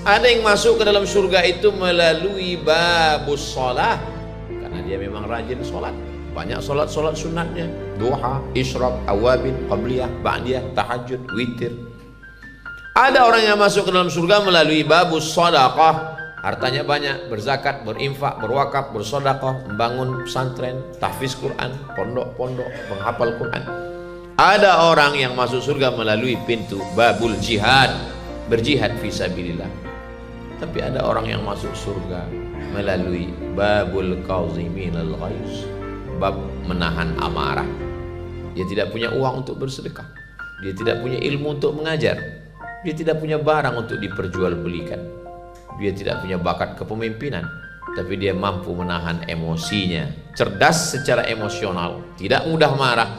Ada yang masuk ke dalam surga itu melalui babus sholat, karena dia memang rajin sholat. Banyak sholat sunatnya, duha, isyraq, awabin, qabliyah, ba'diyah, tahajud, witir. Ada orang yang masuk ke dalam surga melalui babus shadaqah, hartanya banyak, berzakat, berinfak, berwakaf, bersedekah, membangun pesantren, tahfiz Quran, pondok-pondok, menghafal Quran. Ada orang yang masuk surga melalui pintu babul jihad, berjihad fisabilillah. Tapi ada orang yang masuk surga melalui babul qaziminal ghaiz, bab menahan amarah. Dia tidak punya uang untuk bersedekah, dia tidak punya ilmu untuk mengajar, dia tidak punya barang untuk diperjualbelikan, dia tidak punya bakat kepemimpinan, tapi dia mampu menahan emosinya, cerdas secara emosional, tidak mudah marah.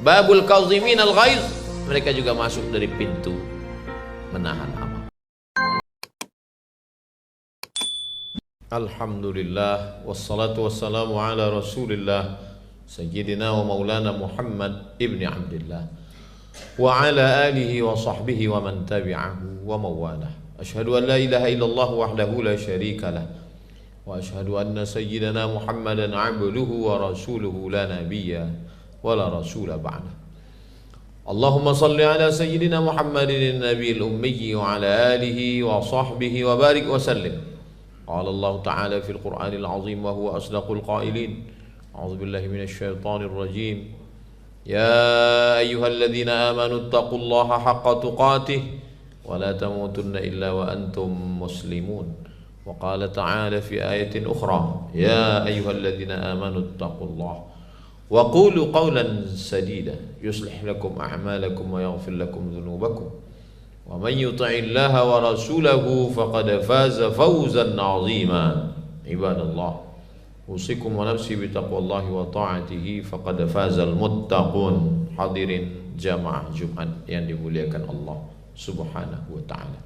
Babul qaziminal ghaiz, mereka juga masuk dari pintu menahan amarah. Alhamdulillah, wassalatu wassalamu ala rasulillah sayyidina wa maulana Muhammad ibni Abdillah wa ala alihi wa sahbihi wa man tabi'ahu wa mawalah. Ashhadu an la ilaha illallah wahdahu la syarika lah, wa ashhadu anna sayyidina Muhammadan abduhu wa rasuluhu la nabiyya wa la rasula ba'dah. Allahumma salli ala sayyidina Muhammadin nabiyil ummi wa ala alihi wa sahbihi wa barik wa sallim. قال الله تعالى في القرآن العظيم وهو أصدق القائلين أعوذ بالله من الشيطان الرجيم يا أيها الذين آمنوا اتقوا الله حق تقاته ولا تموتن إلا وأنتم مسلمون وقال تعالى في آية أخرى يا أيها الذين آمنوا اتقوا الله وقولوا قولا سديدا يصلح لكم أعمالكم ويغفر لكم ذنوبكم ومن يطع الله ورسوله فقد فاز فوزا عظيما عباد الله أوصيكم ونفسي بتقوى الله وطاعته فقد فاز المتقون. Hadirin jamaah Jumat yang dimuliakan Allah Subhanahu wa taala.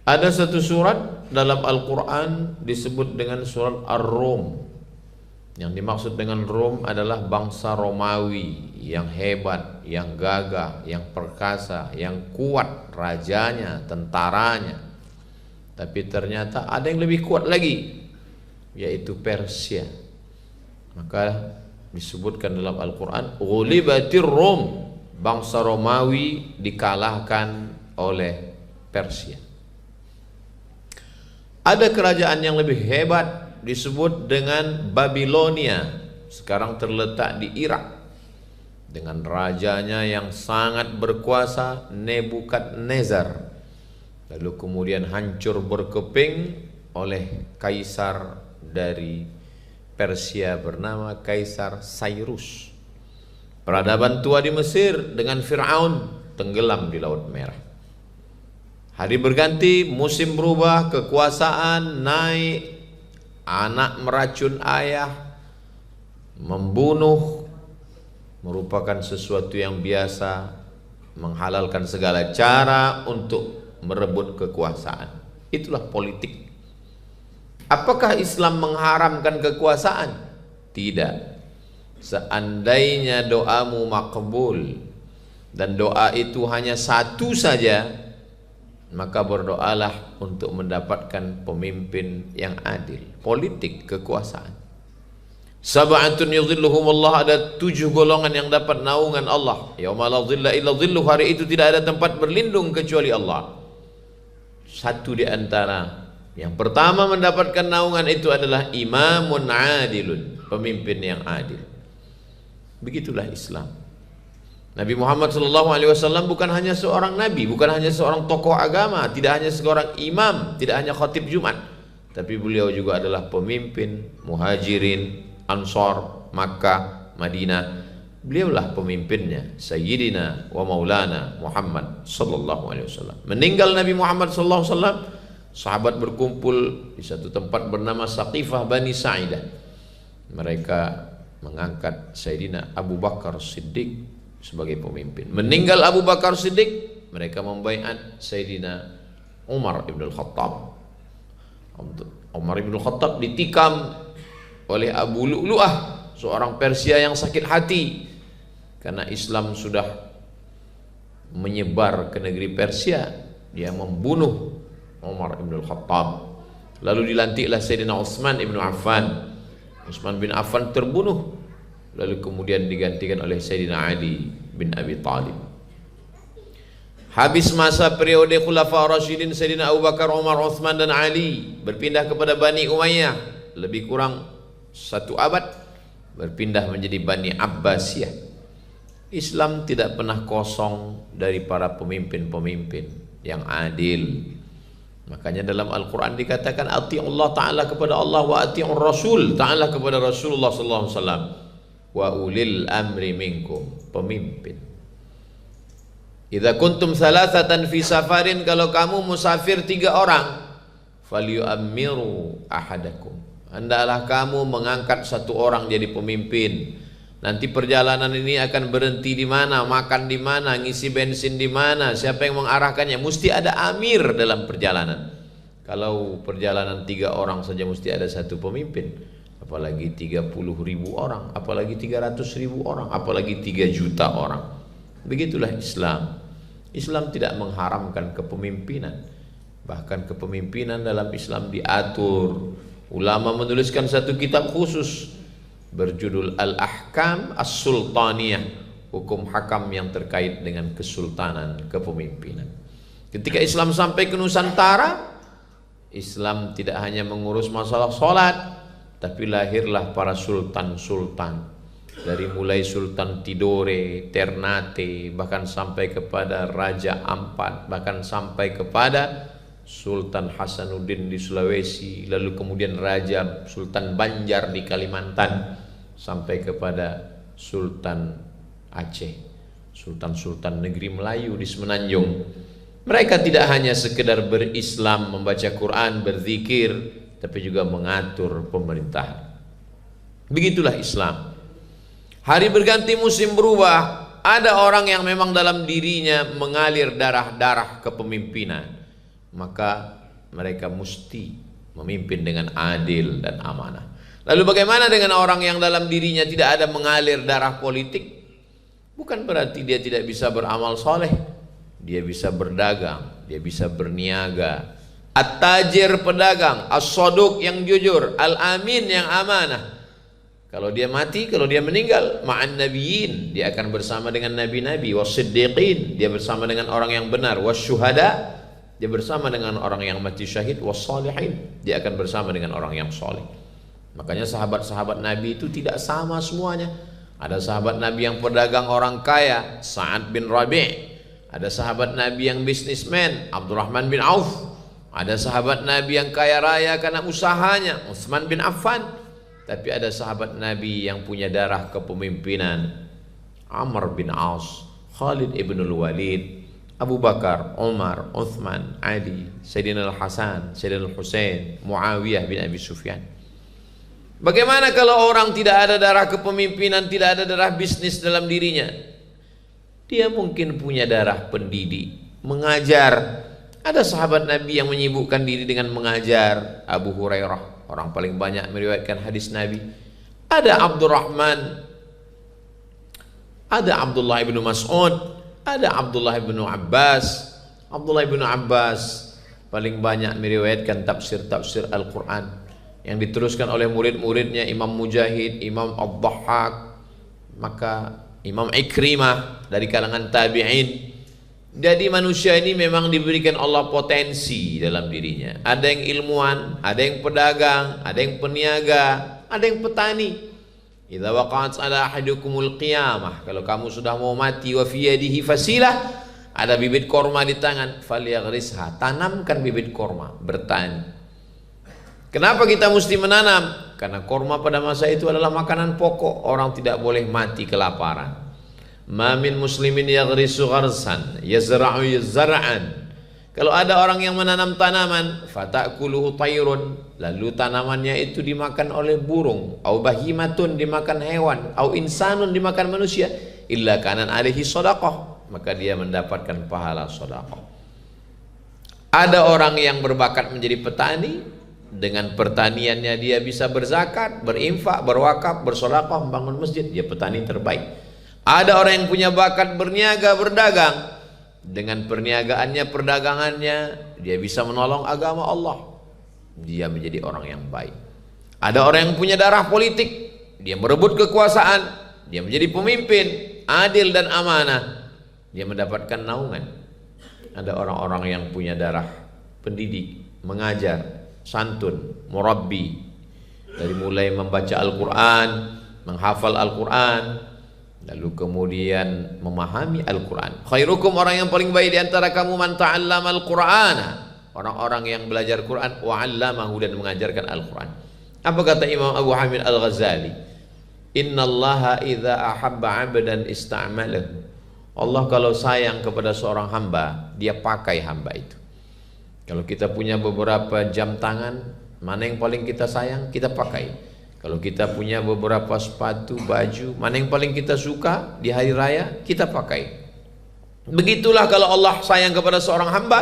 Ada satu surat dalam Al-Qur'an disebut dengan surat Ar-Rum. Yang dimaksud dengan Rum adalah bangsa Romawi yang hebat, yang gagah, yang perkasa, yang kuat rajanya, tentaranya. Tapi ternyata ada yang lebih kuat lagi, yaitu Persia. Maka disebutkan dalam Al-Quran, ghulibatir Rum, bangsa Romawi dikalahkan oleh Persia. Ada kerajaan yang lebih hebat disebut dengan Babilonia, sekarang terletak di Irak, dengan rajanya yang sangat berkuasa, Nebukadnezar. Lalu kemudian hancur berkeping oleh kaisar dari Persia bernama Kaisar Cyrus. Peradaban tua di Mesir dengan Fir'aun tenggelam di Laut Merah. Hari berganti, musim berubah, kekuasaan naik, anak meracun ayah, membunuh merupakan sesuatu yang biasa, menghalalkan segala cara untuk merebut kekuasaan. Itulah politik. Apakah Islam mengharamkan kekuasaan? Tidak. Seandainya doamu makbul dan doa itu hanya satu saja, maka berdoalah untuk mendapatkan pemimpin yang adil. Politik kekuasaan. Sab'atun yudhilluhumullah, ada 7 golongan yang dapat naungan Allah. Yauma la dhilla illa dhilluh, hari itu tidak ada tempat berlindung kecuali Allah. Satu di antara yang pertama mendapatkan naungan itu adalah imamun adilun, pemimpin yang adil. Begitulah Islam. Nabi Muhammad SAW bukan hanya seorang nabi, bukan hanya seorang tokoh agama, tidak hanya seorang imam, tidak hanya khatib Jumat, tapi beliau juga adalah pemimpin Muhajirin, Ansar, Makkah, Madinah. Beliaulah pemimpinnya, Sayyidina wa Maulana Muhammad SAW. Meninggal Nabi Muhammad SAW, sahabat berkumpul di satu tempat bernama Saqifah Bani Sa'idah. Mereka mengangkat Sayyidina Abu Bakar Siddiq sebagai pemimpin. Meninggal Abu Bakar Siddiq, mereka membaiat Sayyidina Umar ibn al-Khattab. Umar ibn al-Khattab ditikam oleh Abu Lu'lu'ah, seorang Persia yang sakit hati karena Islam sudah menyebar ke negeri Persia. Dia membunuh Umar ibn al-Khattab. Lalu dilantiklah Sayyidina Utsman ibn Affan. Utsman bin Affan terbunuh, lalu kemudian digantikan oleh Sayyidina Ali bin Abi Thalib. Habis masa periode Khulafaur Rasyidin, Sayyidina Abu Bakar, Umar, Utsman dan Ali berpindah kepada Bani Umayyah, lebih kurang 1 abad, berpindah menjadi Bani Abbasiyah. Islam tidak pernah kosong dari para pemimpin-pemimpin yang adil. Makanya dalam Al-Quran dikatakan ati'ullah, ta'ala kepada Allah, wa ati'ur Rasul, ta'ala kepada Rasulullah sallallahu alaihi wasallam, wa ulil amri minkum, pemimpin. Idza kuntum thalathatan fi safarin, kalau kamu musafir 3 orang, falyu'ammiru ahadakum, hendaklah kamu mengangkat 1 orang jadi pemimpin. Nanti perjalanan ini akan berhenti di mana, makan di mana, ngisi bensin di mana, siapa yang mengarahkannya. Mesti ada amir dalam perjalanan. Kalau perjalanan 3 orang saja mesti ada 1 pemimpin, apalagi 30.000 orang, apalagi 300.000 orang, apalagi 3 juta orang. Begitulah Islam. Islam tidak mengharamkan kepemimpinan. Bahkan kepemimpinan dalam Islam diatur. Ulama menuliskan 1 kitab khusus berjudul Al-Ahkam As-Sultaniyah, hukum hakam yang terkait dengan kesultanan, kepemimpinan. Ketika Islam sampai ke Nusantara, Islam tidak hanya mengurus masalah sholat, tapi lahirlah para sultan-sultan. Dari mulai Sultan Tidore, Ternate, bahkan sampai kepada Raja Ampat, bahkan sampai kepada Sultan Hasanuddin di Sulawesi, lalu kemudian Raja Sultan Banjar di Kalimantan, sampai kepada Sultan Aceh, Sultan-Sultan negeri Melayu di Semenanjung. Mereka tidak hanya sekedar berislam, membaca Quran, berzikir, tapi juga mengatur pemerintahan. Begitulah Islam. Hari berganti, musim berubah. Ada orang yang memang dalam dirinya mengalir darah-darah kepemimpinan, maka mereka mesti memimpin dengan adil dan amanah. Lalu bagaimana dengan orang yang dalam dirinya tidak ada mengalir darah politik? Bukan berarti dia tidak bisa beramal soleh. Dia bisa berdagang, dia bisa berniaga. At-tajir pedagang, as-soduq yang jujur, al-amin yang amanah. Kalau dia mati, kalau dia meninggal, ma'an nabiyyin, dia akan bersama dengan nabi-nabi, was-siddiqin, dia bersama dengan orang yang benar, was-syuhada, dia bersama dengan orang yang mati syahid, was-salihin, dia akan bersama dengan orang yang soleh. Makanya sahabat-sahabat Nabi itu tidak sama semuanya. Ada sahabat Nabi yang pedagang orang kaya, Sa'ad bin Rabi'. Ada sahabat Nabi yang bisnismen, Abdurrahman bin Auf. Ada sahabat Nabi yang kaya raya karena usahanya, Utsman bin Affan. Tapi ada sahabat Nabi yang punya darah kepemimpinan, Amr bin As, Khalid ibn al-Walid, Abu Bakar, Umar, Uthman, Ali, Sayyidina al-Hasan, Sayyidina al-Husain, Muawiyah bin Abi Sufyan. Bagaimana kalau orang tidak ada darah kepemimpinan, tidak ada darah bisnis dalam dirinya? Dia mungkin punya darah pendidik, mengajar. Ada sahabat Nabi yang menyibukkan diri dengan mengajar. Abu Hurairah, orang paling banyak meriwayatkan hadis Nabi. Ada Abdurrahman, ada Abdullah ibnu Mas'ud, ada Abdullah ibnu Abbas. Abdullah ibnu Abbas paling banyak meriwayatkan tafsir-tafsir Al-Quran yang diteruskan oleh murid-muridnya, Imam Mujahid, Imam Ad-Dhahhak, maka Imam Ikrimah dari kalangan tabi'in. Jadi manusia ini memang diberikan Allah potensi dalam dirinya. Ada yang ilmuwan, ada yang pedagang, ada yang peniaga, ada yang petani. Idza waqa'at ala ahadukumul qiyamah, kalau kamu sudah mau mati, wa fi yadihi fasilah, ada bibit korma di tangan, falyaghrisha, tanamkan bibit korma, bertani. Kenapa kita mesti menanam? Karena korma pada masa itu adalah makanan pokok. Orang tidak boleh mati kelaparan. Ma min muslimin yaghrisu gharsan yazra'u zar'an. Kalau ada orang yang menanam tanaman, fatakuluhu tayrun, lalu tanamannya itu dimakan oleh burung, au bahimatun, dimakan hewan, au insanun, dimakan manusia, illa kanan alaihi shadaqah, maka dia mendapatkan pahala sedekah. Ada orang yang berbakat menjadi petani, dengan pertaniannya dia bisa berzakat, berinfak, berwakaf, bersedekah, membangun masjid, dia petani terbaik. Ada orang yang punya bakat berniaga, berdagang, dengan perniagaannya, perdagangannya, dia bisa menolong agama Allah. Dia menjadi orang yang baik. Ada orang yang punya darah politik, dia merebut kekuasaan, dia menjadi pemimpin, adil dan amanah, dia mendapatkan naungan. Ada orang-orang yang punya darah pendidik, mengajar, santun, murabbi, dari mulai membaca Al-Quran, menghafal Al-Quran, lalu kemudian memahami Al-Quran. Khairukum, orang yang paling baik di antara kamu, man ta'allama Al-Qur'ana, orang-orang yang belajar Quran, wa 'allamahu, dan mengajarkan Al-Quran. Apa kata Imam Abu Hamid Al-Ghazali? Innallaha idza ahabba 'abdan ista'malahu. Allah kalau sayang kepada seorang hamba, dia pakai hamba itu. Kalau kita punya beberapa jam tangan, mana yang paling kita sayang, kita pakai. Kalau kita punya beberapa sepatu, baju, mana yang paling kita suka di hari raya, kita pakai. Begitulah kalau Allah sayang kepada seorang hamba,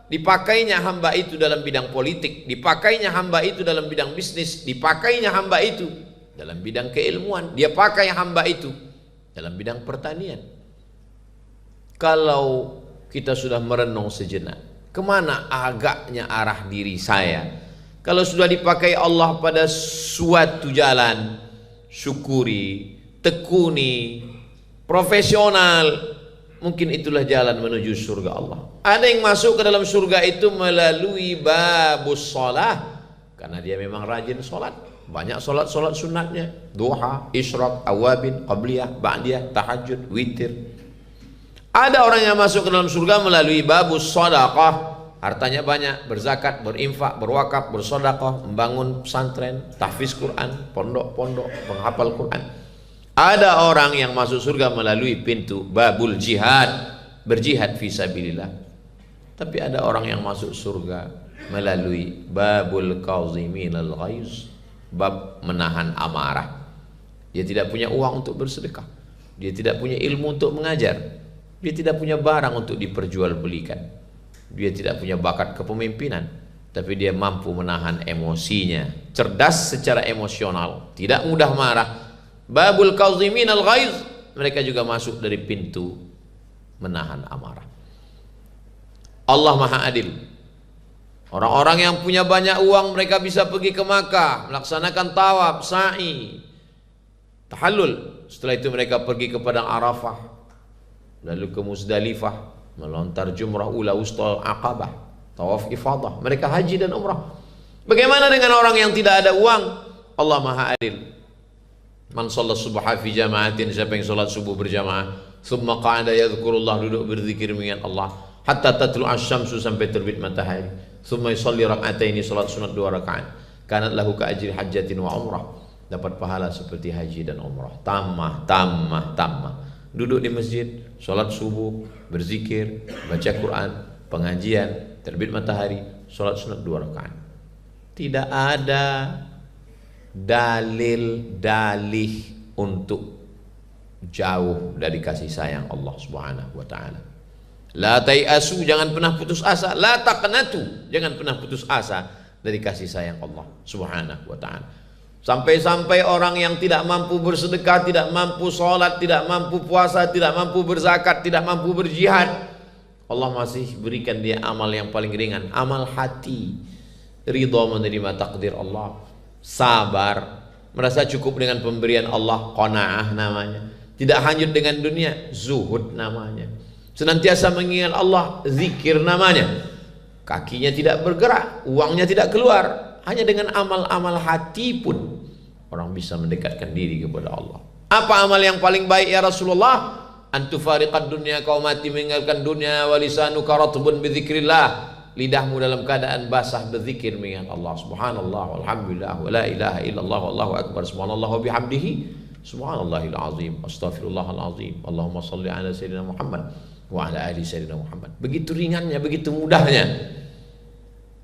dipakainya hamba itu dalam bidang politik, dipakainya hamba itu dalam bidang bisnis, dipakainya hamba itu dalam bidang keilmuan, dia pakai hamba itu dalam bidang pertanian. Kalau kita sudah merenung sejenak, kemana agaknya arah diri saya? Kalau sudah dipakai Allah pada suatu jalan, syukuri, tekuni, profesional, mungkin itulah jalan menuju surga Allah. Ada yang masuk ke dalam surga itu melalui babus sholah, karena dia memang rajin sholat. Banyak sholat sunatnya, duha, isyraq, awabin, qabliyah, ba'diyah, tahajud, witir. Ada orang yang masuk ke dalam surga melalui babus shadaqah, hartanya banyak, berzakat, berinfak, berwakaf, bersedekah, membangun pesantren, tahfiz Quran, pondok-pondok, menghafal Quran. Ada orang yang masuk surga melalui pintu babul jihad, berjihad fisabilillah. Tapi ada orang yang masuk surga melalui babul qaziminal ghaiz, bab menahan amarah. Dia tidak punya uang untuk bersedekah, dia tidak punya ilmu untuk mengajar, dia tidak punya barang untuk diperjualbelikan, dia tidak punya bakat kepemimpinan, tapi dia mampu menahan emosinya, cerdas secara emosional, tidak mudah marah. Babul qazimin al-ghaiz, mereka juga masuk dari pintu menahan amarah. Allah Maha Adil. Orang-orang yang punya banyak uang, mereka bisa pergi ke Makkah, melaksanakan tawaf, sa'i, tahallul. Setelah itu mereka pergi ke padang Arafah, lalu ke Muzdalifah, melontar jumrah ula wusta aqabah, tawaf ifadah. Mereka haji dan umrah. Bagaimana dengan orang yang tidak ada uang? Allah Maha Adil. Man sholat subha fi jama'atin, siapa yang sholat subuh berjamaah, thumma qa'ada yadhkurullah, duduk berzikir mengingat Allah, hatta tatlu asy-syamsu, sampai terbit matahari, thumma yusalli rak'ataini, sholat sunat 2 rakaat, kanat lahu ka ajri hajjatin wa umrah, dapat pahala seperti haji dan umrah. Tamah. Duduk di masjid, sholat subuh, berzikir, baca Quran, pengajian, terbit matahari, sholat sunat 2 rakaat. Tidak ada dalil untuk jauh dari kasih sayang Allah Subhanahu wa ta'ala. La tai'asu, jangan pernah putus asa. La taqnatu, jangan pernah putus asa dari kasih sayang Allah Subhanahu wa ta'ala. Sampai-sampai orang yang tidak mampu bersedekah, tidak mampu sholat, tidak mampu puasa, tidak mampu berzakat, tidak mampu berjihad, Allah masih berikan dia amal yang paling ringan, amal hati, ridha menerima takdir Allah, sabar, merasa cukup dengan pemberian Allah, qanaah namanya, tidak hanyut dengan dunia, zuhud namanya, senantiasa mengingat Allah, zikir namanya, kakinya tidak bergerak, uangnya tidak keluar. Hanya dengan amal-amal hati pun orang bisa mendekatkan diri kepada Allah. Apa amal yang paling baik ya Rasulullah? Antufariqad dunya, kau mati meninggalkan dunia, walisanuka ratbun bidzikrillah, lidahmu dalam keadaan basah berzikir mengingat Allah. Subhanallah walhamdulillah wa la ilaha illallah wallahu akbar, subhanallah wa bihamdihi subhanallahil azim, astaghfirullahal azim, Allahumma shalli ala sayyidina Muhammad wa ala ali sayyidina Muhammad. Begitu ringannya, begitu mudahnya.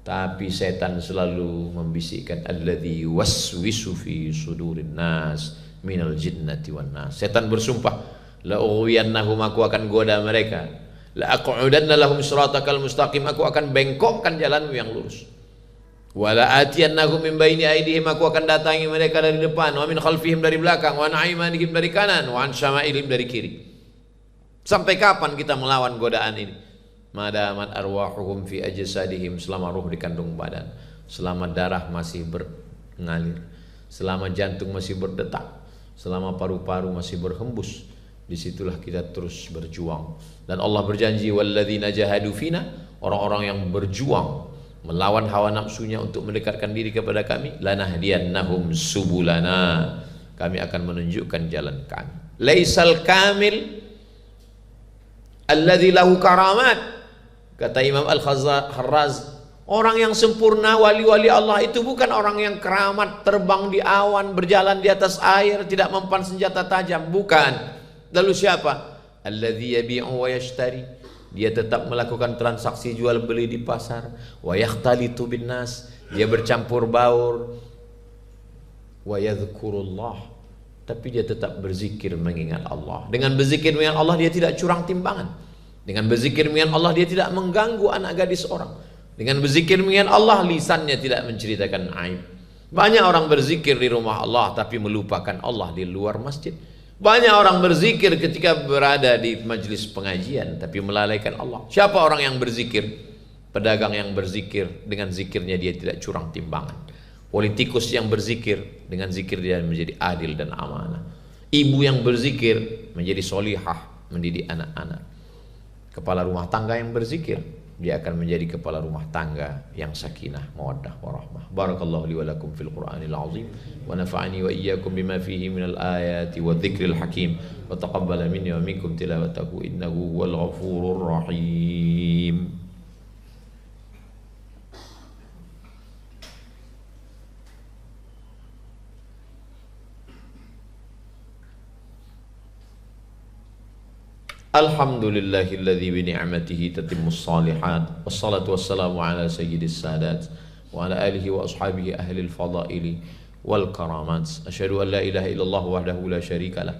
Tapi setan selalu membisikkan, alladzi waswisu fi sudurin nas minal jinnati wan nas. Setan bersumpah, la ughwiyannahum, aku akan goda mereka, la aqudanna lahum siratakal mustaqim, aku akan bengkokkan jalanmu yang lurus, wa la atiyannahum min baini aydihim, aku akan datangi mereka dari depan, wa min khalfihim, dari belakang, wa an aymanihim, dari kanan, wa an syama'ilihim, dari kiri. Sampai kapan kita melawan godaan ini? Madamat arwahuhum fi ajsadihim, selama ruh dikandung badan, selama darah masih mengalir, selama jantung masih berdetak, selama paru-paru masih berhembus, disitulah kita terus berjuang. Dan Allah berjanji, walladzina jahadu fina, orang-orang yang berjuang melawan hawa nafsunya untuk mendekatkan diri kepada kami, lanahdiyannahum subulana, kami akan menunjukkan jalan kami. Laisal kamil alladzi lahu karamat, kata Imam Al-Kharraz, orang yang sempurna, wali-wali Allah itu bukan orang yang keramat, terbang di awan, berjalan di atas air, tidak mempan senjata tajam, bukan. Lalu siapa? Alladzi yabi'u wa yashtari, dia tetap melakukan transaksi jual beli di pasar, wa yakhtalitu bin nas, dia bercampur baur, wa yadhkurullah, tapi dia tetap berzikir mengingat Allah. Dengan berzikir mengingat Allah dia tidak curang timbangan. Dengan berzikir mengingat Allah dia tidak mengganggu anak gadis orang. Dengan berzikir mengingat Allah lisannya tidak menceritakan aib. Banyak orang berzikir di rumah Allah tapi melupakan Allah di luar masjid. Banyak orang berzikir ketika berada di majelis pengajian tapi melalaikan Allah. Siapa orang yang berzikir? Pedagang yang berzikir, dengan zikirnya dia tidak curang timbangan. Politikus yang berzikir, dengan zikir dia menjadi adil dan amanah. Ibu yang berzikir menjadi solihah, mendidik anak-anak. Kepala rumah tangga yang berzikir, dia akan menjadi kepala rumah tangga yang sakinah, mawaddah, warahmah. Barakallahu li wa lakum fil Qur'anil azim, wa nafa'ani wa iyyakum bima fihi minal ayati wa dzikril hakim, wa taqabbala minni wa minkum tilawatahu innahu huwal ghafurur rahim. Alhamdulillahilladzi bi ni'matihi tatimmus shalihat, wassalatu wassalamu ala sayyidis sadat wa ala alihi wa ashabihi ahlil fadaili wal karamat. Asyhadu an la ilaha illallah wahdahu la syarika lah,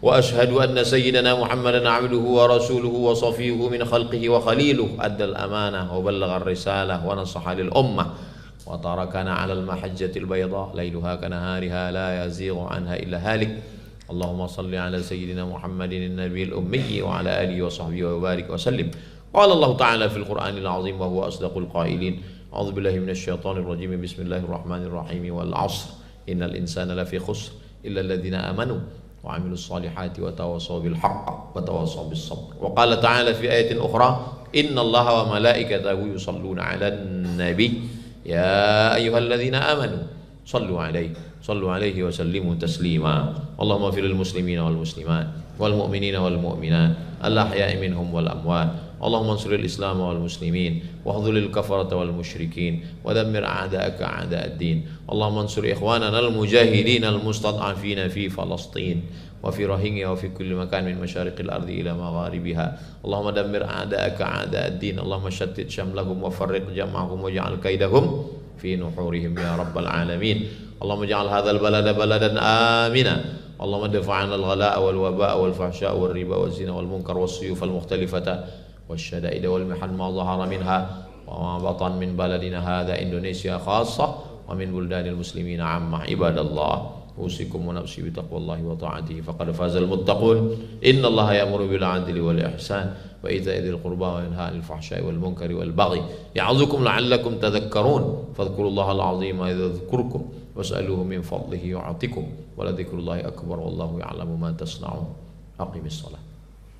wa asyhadu anna sayyidana Muhammadan abduhu wa rasuluhu wa safiyuhu min khalqihi wa khaliluhu, addal amanah wa ballagha ar-risalah wa nasaha lil ummah wa tarakana 'ala al-mahajjatil bayda lailuha kanahariha la yazighu anha illa halik. Allahumma salli ala sayyidina Muhammadin an-nabiyil ummi wa ala alihi wa sahbihi wa barik wa sallim. Qala Allah ta'ala fil Qur'anil azim wa huwa asdaqul qailin. A'udzu billahi minasy syaithanir rajim. Bismillahirrahmanirrahim. Wal 'ashr innal insana lafi khusr illa alladhina amanu wa 'amilus solihati wa tawassaw bil haqq wa tawassaw bis sabr. Wa qala ta'ala fi ayatin ukhra, innallaha wa malaikatahu yusalluna 'alan nabi ya ayyuhalladzina amanu sallu 'alaihi wa sallimu taslima. Allahumma fil muslimina wal muslimat wal mu'minina wal mu'minat al ahya'i minhum wal amwat. Allahumma ansuril islam wal muslimin wa hdhulil kafarata wal musyrikin wa dammir a'da'aka a'da'ad-din. Allahumma ansur ikhwanana al mujahidin al mustad'afina fi Falastin wa fi Rohingya wa fi kulli makan min masyariqil ardi ila magharibiha. Allahumma dammir a'da'aka a'da'ad-din. Allahumma shattit shamlahum wa farriq jam'ahum wa ja'al kaidahum fi nuhurihim ya rabbal alamin. Allahumma ja'al hadzal balada baladan amina. Allahumma dafa'na al-ghalaa wal wabaa wal fahsyaa wal riba wal zina wal munkar was suyuf al mukhtalifata wasyada'id wal mihan ma dhahara minha wa ma batan min baladina hadha Indonesia khassah wa min buldanil muslimina 'amma. Ibadallah, usikum wa nafsi bi taqwallahi wa ta'atihi faqad fazal muttaqun. Innallaha ya'muru bil 'adli wal ihsan wa ita'i dzil qurba wa yanha 'anil fahsya'i wal munkari wal baghi ya'idzukum la'allakum tadhakkarun. Fadhkurullaha al-'azima yadhkurkum was'aluhu min fadlihi yu'atikum wa la dzikrullahi akbar wallahu ya'lamu ma tasna'un. Aqimis shalah.